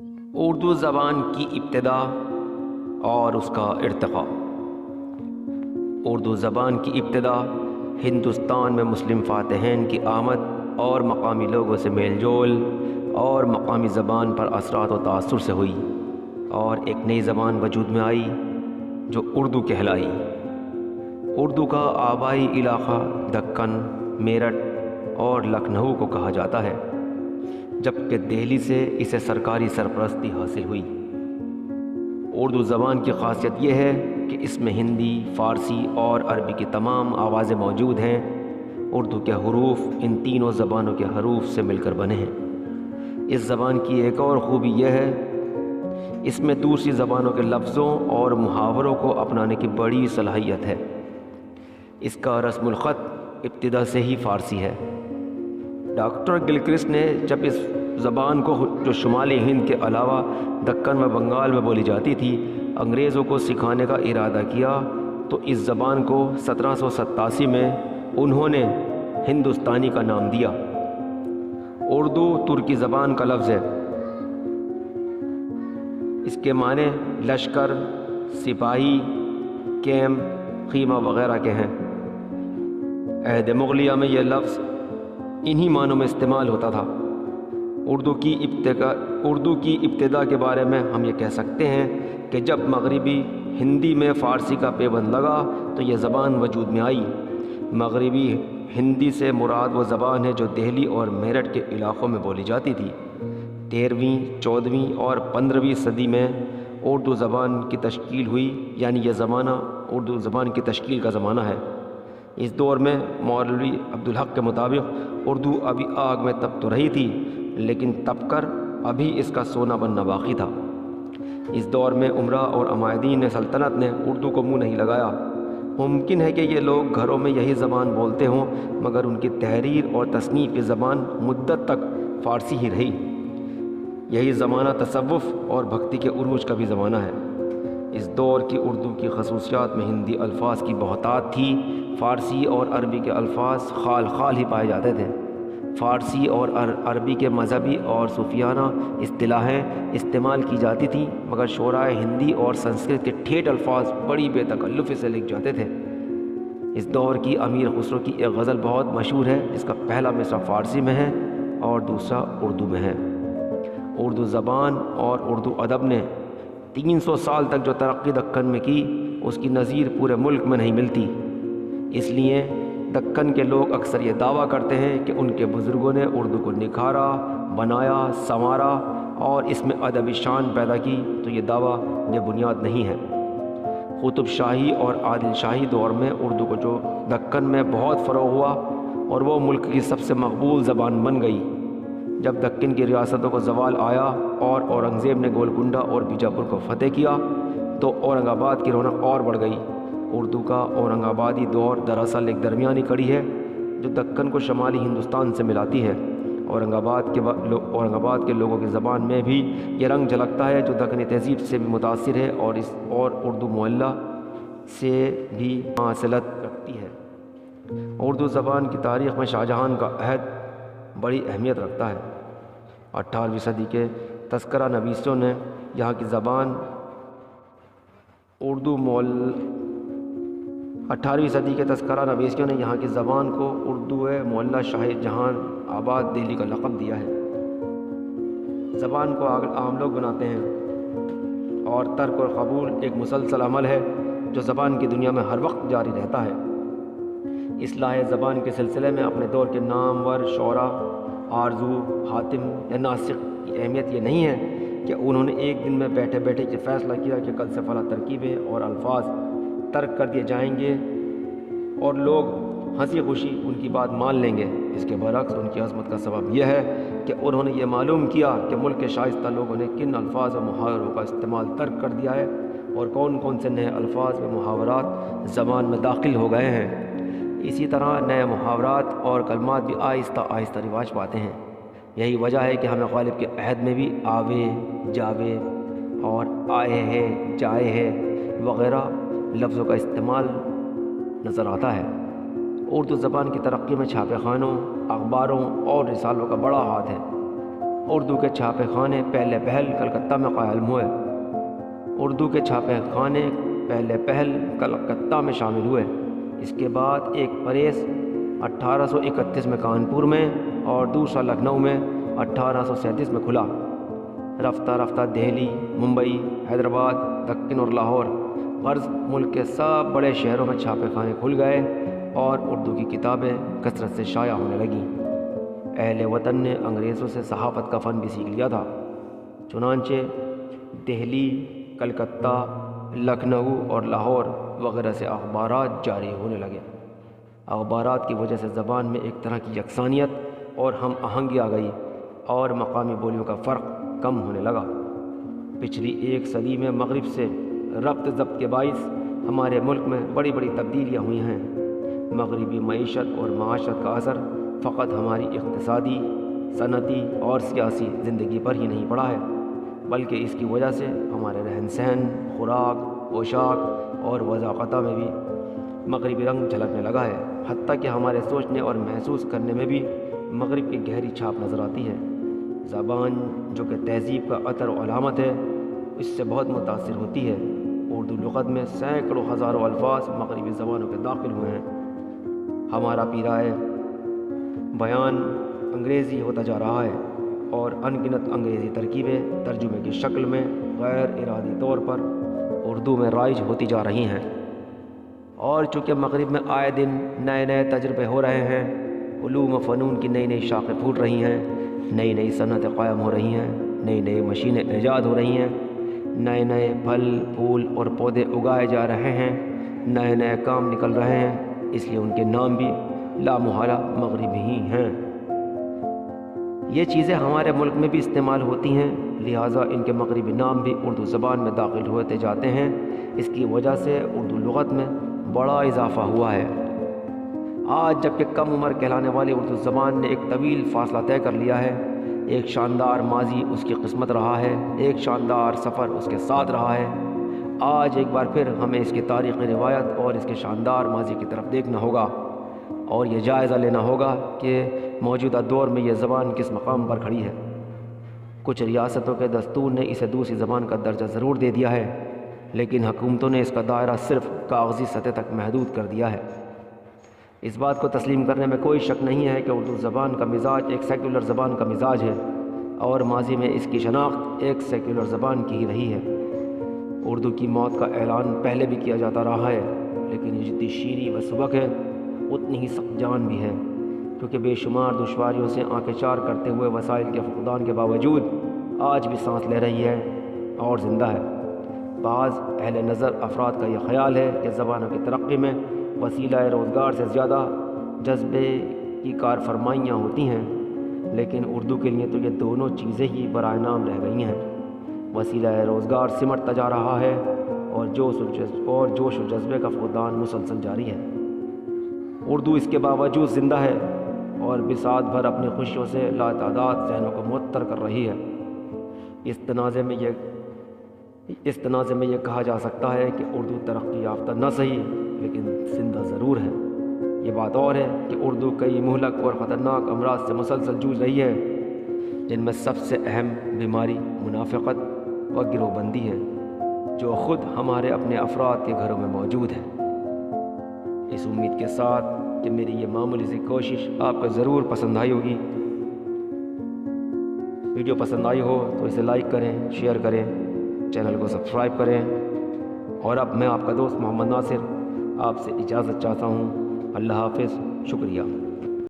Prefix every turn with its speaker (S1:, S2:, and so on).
S1: اردو زبان کی ابتدا اور اس کا ارتقاء۔ اردو زبان کی ابتدا ہندوستان میں مسلم فاتحین کی آمد اور مقامی لوگوں سے میل جول اور مقامی زبان پر اثرات و تاثر سے ہوئی، اور ایک نئی زبان وجود میں آئی جو اردو کہلائی۔ اردو کا آبائی علاقہ دکن، میرٹھ اور لکھنؤ کو کہا جاتا ہے، جبکہ دہلی سے اسے سرکاری سرپرستی حاصل ہوئی۔ اردو زبان کی خاصیت یہ ہے کہ اس میں ہندی، فارسی اور عربی کی تمام آوازیں موجود ہیں۔ اردو کے حروف ان تینوں زبانوں کے حروف سے مل کر بنے ہیں۔ اس زبان کی ایک اور خوبی یہ ہے، اس میں دوسری زبانوں کے لفظوں اور محاوروں کو اپنانے کی بڑی صلاحیت ہے۔ اس کا رسم الخط ابتدا سے ہی فارسی ہے۔ ڈاکٹر گلکرسٹ نے جب اس زبان کو، جو شمالی ہند کے علاوہ دکن و بنگال میں بولی جاتی تھی، انگریزوں کو سکھانے کا ارادہ کیا تو اس زبان کو 1787 میں انہوں نے ہندوستانی کا نام دیا۔ اردو ترکی زبان کا لفظ ہے۔ اس کے معنی لشکر، سپاہی، کیمپ، خیمہ وغیرہ کے ہیں۔ عہد مغلیہ میں یہ لفظ انہی معنوں میں استعمال ہوتا تھا۔ اردو کی ابتدا کے بارے میں ہم یہ کہہ سکتے ہیں کہ جب مغربی ہندی میں فارسی کا پیوند لگا تو یہ زبان وجود میں آئی۔ مغربی ہندی سے مراد وہ زبان ہے جو دہلی اور میرٹھ کے علاقوں میں بولی جاتی تھی۔ 13ویں، 14ویں اور 15ویں صدی میں اردو زبان کی تشکیل ہوئی، یعنی یہ زمانہ اردو زبان کی تشکیل کا زمانہ ہے۔ اس دور میں مولوی عبدالحق کے مطابق اردو ابھی آگ میں تپ تو رہی تھی، لیکن تپ کر ابھی اس کا سونا بننا باقی تھا۔ اس دور میں امراء اور عمائدین سلطنت نے اردو کو منہ نہیں لگایا۔ ممکن ہے کہ یہ لوگ گھروں میں یہی زبان بولتے ہوں، مگر ان کی تحریر اور تصنیف کی زبان مدت تک فارسی ہی رہی۔ یہی زمانہ تصوف اور بھکتی کے عروج کا بھی زمانہ ہے۔ اس دور کی اردو کی خصوصیات میں ہندی الفاظ کی بہتات تھی۔ فارسی اور عربی کے الفاظ خال خال ہی پائے جاتے تھے۔ فارسی اور عربی کے مذہبی اور صوفیانہ اصطلاحیں استعمال کی جاتی تھیں، مگر شعرائے ہندی اور سنسکرت کے ٹھیٹھ الفاظ بڑی بے تکلفی سے لکھ جاتے تھے۔ اس دور کی امیر خسرو کی ایک غزل بہت مشہور ہے، جس کا پہلا مصرع فارسی میں ہے اور دوسرا اردو میں ہے۔ اردو زبان اور اردو ادب نے 300 سال تک جو ترقی دکن میں کی، اس کی نظیر پورے ملک میں نہیں ملتی۔ اس لیے دکن کے لوگ اکثر یہ دعویٰ کرتے ہیں کہ ان کے بزرگوں نے اردو کو نکھارا، بنایا، سنوارا اور اس میں ادبی شان پیدا کی، تو یہ دعویٰ بے بنیاد نہیں ہے۔ قطب شاہی اور عادل شاہی دور میں اردو کو جو دکن میں بہت فروغ ہوا اور وہ ملک کی سب سے مقبول زبان بن گئی۔ جب دکن کی ریاستوں کو زوال آیا اور اورنگزیب نے گولکنڈہ اور بیجاپور کو فتح کیا تو اورنگ آباد کی رونق اور بڑھ گئی۔ اردو کا اورنگ آبادی دور دراصل ایک درمیانی کڑی ہے جو دکن کو شمالی ہندوستان سے ملاتی ہے۔ اورنگ آباد کے لوگوں کی زبان میں بھی یہ رنگ جھلکتا ہے جو دکنی تہذیب سے بھی متاثر ہے اور اردو معلیٰ سے بھی مماثلت رکھتی ہے۔ اردو زبان کی تاریخ میں شاہ جہان کا عہد بڑی اہمیت رکھتا ہے۔ 18ویں صدی کے تذکرہ نویسوں نے یہاں کی زبان 18ویں صدی کے تذکرہ نویسیوں نے یہاں کی زبان کو اردو معلیٰ شاہ جہان آباد دہلی کا لقب دیا ہے۔ زبان کو عام لوگ بناتے ہیں، اور ترک اور قبول ایک مسلسل عمل ہے جو زبان کی دنیا میں ہر وقت جاری رہتا ہے۔ اصلاح زبان کے سلسلے میں اپنے دور کے نامور شعراء آرزو، حاتم یا ناسخ کی اہمیت یہ نہیں ہے کہ انہوں نے ایک دن میں بیٹھے بیٹھے یہ فیصلہ کیا کہ کل سے فلاں ترکیبیں اور الفاظ ترک کر دیے جائیں گے اور لوگ ہنسی خوشی ان کی بات مان لیں گے۔ اس کے برعکس ان کی عظمت کا سبب یہ ہے کہ انہوں نے یہ معلوم کیا کہ ملک کے شائستہ لوگوں نے کن الفاظ و محاوروں کا استعمال ترک کر دیا ہے اور کون کون سے نئے الفاظ و محاورات زبان میں داخل ہو گئے ہیں۔ اسی طرح نئے محاورات اور کلمات بھی آہستہ آہستہ رواج پاتے ہیں۔ یہی وجہ ہے کہ ہمیں غالب کے عہد میں بھی آوے، جاوے اور آئے ہے، جائے ہے وغیرہ لفظوں کا استعمال نظر آتا ہے۔ اردو زبان کی ترقی میں چھاپے خانوں، اخباروں اور رسالوں کا بڑا ہاتھ ہے۔ اردو کے چھاپے خانے پہلے پہل کلکتہ میں قائم ہوئے۔ اردو کے چھاپے خانے پہلے پہل کلکتہ میں شامل ہوئے۔ اس کے بعد ایک پریس 1831 میں کانپور میں اور دوسرا لکھنؤ میں 1837 میں کھلا۔ رفتہ رفتہ دہلی، ممبئی، حیدرآباد، دکن اور لاہور غرض ملک کے سب بڑے شہروں میں چھاپے خانے کھل گئے اور اردو کی کتابیں کثرت سے شائع ہونے لگیں۔ اہل وطن نے انگریزوں سے صحافت کا فن بھی سیکھ لیا تھا، چنانچہ دہلی، کلکتہ، لکھنؤ اور لاہور وغیرہ سے اخبارات جاری ہونے لگے۔ اخبارات کی وجہ سے زبان میں ایک طرح کی یکسانیت اور ہم آہنگی آ گئی اور مقامی بولیوں کا فرق کم ہونے لگا۔ پچھلی ایک صدی میں مغرب سے ربط ضبط کے باعث ہمارے ملک میں بڑی بڑی تبدیلیاں ہوئی ہیں۔ مغربی معیشت اور معاشرت کا اثر فقط ہماری اقتصادی، صنعتی اور سیاسی زندگی پر ہی نہیں پڑا ہے، بلکہ اس کی وجہ سے ہمارے رہن سہن، خوراک، پوشاک اور وضاقتہ میں بھی مغربی رنگ جھلکنے لگا ہے۔ حتیٰ کہ ہمارے سوچنے اور محسوس کرنے میں بھی مغرب کی گہری چھاپ نظر آتی ہے۔ زبان جو کہ تہذیب کا عطر و علامت ہے، اس سے بہت متاثر ہوتی ہے۔ اردو لغت میں سینکڑوں ہزاروں الفاظ مغربی زبانوں کے داخل ہوئے ہیں۔ ہمارا پیرائے بیان انگریزی ہوتا جا رہا ہے اور ان گنت انگریزی ترکیبیں ترجمے کی شکل میں غیر ارادی طور پر اردو میں رائج ہوتی جا رہی ہیں۔ اور چونکہ مغرب میں آئے دن نئے نئے تجربے ہو رہے ہیں، علوم و فنون کی نئی نئی شاخیں پھوٹ رہی ہیں، نئی نئی صنعتیں قائم ہو رہی ہیں، نئی نئی مشینیں ایجاد ہو رہی ہیں، نئے نئے پھل پھول اور پودے اگائے جا رہے ہیں، نئے نئے کام نکل رہے ہیں، اس لیے ان کے نام بھی لامحالہ مغربی ہی ہیں۔ یہ چیزیں ہمارے ملک میں بھی استعمال ہوتی ہیں، لہٰذا ان کے مغربی نام بھی اردو زبان میں داخل ہوتے جاتے ہیں۔ اس کی وجہ سے اردو لغت میں بڑا اضافہ ہوا ہے۔ آج جب کہ کم عمر کہلانے والی اردو زبان نے ایک طویل فاصلہ طے کر لیا ہے، ایک شاندار ماضی اس کی قسمت رہا ہے، ایک شاندار سفر اس کے ساتھ رہا ہے، آج ایک بار پھر ہمیں اس کی تاریخی روایت اور اس کے شاندار ماضی کی طرف دیکھنا ہوگا اور یہ جائزہ لینا ہوگا کہ موجودہ دور میں یہ زبان کس مقام پر کھڑی ہے۔ کچھ ریاستوں کے دستور نے اسے دوسری زبان کا درجہ ضرور دے دیا ہے، لیکن حکومتوں نے اس کا دائرہ صرف کاغذی سطح تک محدود کر دیا ہے۔ اس بات کو تسلیم کرنے میں کوئی شک نہیں ہے کہ اردو زبان کا مزاج ایک سیکولر زبان کا مزاج ہے اور ماضی میں اس کی شناخت ایک سیکولر زبان کی ہی رہی ہے۔ اردو کی موت کا اعلان پہلے بھی کیا جاتا رہا ہے، لیکن یہ جتنی شیریں و سبک ہے اتنی ہی سخت جان بھی ہے، کیونکہ بے شمار دشواریوں سے آنکھیں چار کرتے ہوئے وسائل کے فقدان کے باوجود آج بھی سانس لے رہی ہے اور زندہ ہے۔ بعض اہل نظر افراد کا یہ خیال ہے کہ زبانوں کی ترقی میں وسیلہ روزگار سے زیادہ جذبے کی کار فرمائیاں ہوتی ہیں، لیکن اردو کے لیے تو یہ دونوں چیزیں ہی برائے نام رہ گئی ہیں۔ وسیلہ روزگار سمٹتا جا رہا ہے اور جوش و جذبے کا فقدان مسلسل جاری ہے۔ اردو اس کے باوجود زندہ ہے اور بساط بھر اپنی خوشیوں سے لاتعداد ذہنوں کو معطر کر رہی ہے۔ اس تنازع میں یہ کہا جا سکتا ہے کہ اردو ترقی یافتہ نہ صحیح لیکن زندہ ضرور ہے۔ یہ بات اور ہے کہ اردو کئی مہلک اور خطرناک امراض سے مسلسل جوجھ رہی ہے، جن میں سب سے اہم بیماری منافقت و گروہ بندی ہے، جو خود ہمارے اپنے افراد کے گھروں میں موجود ہے۔ اس امید کے ساتھ کہ میری یہ معمولی سی کوشش آپ کو ضرور پسند آئی ہوگی۔ ویڈیو پسند آئی ہو تو اسے لائک کریں، شیئر کریں، چینل کو سبسکرائب کریں، اور اب میں آپ کا دوست محمد ناصر آپ سے اجازت چاہتا ہوں۔ اللہ حافظ، شکریہ۔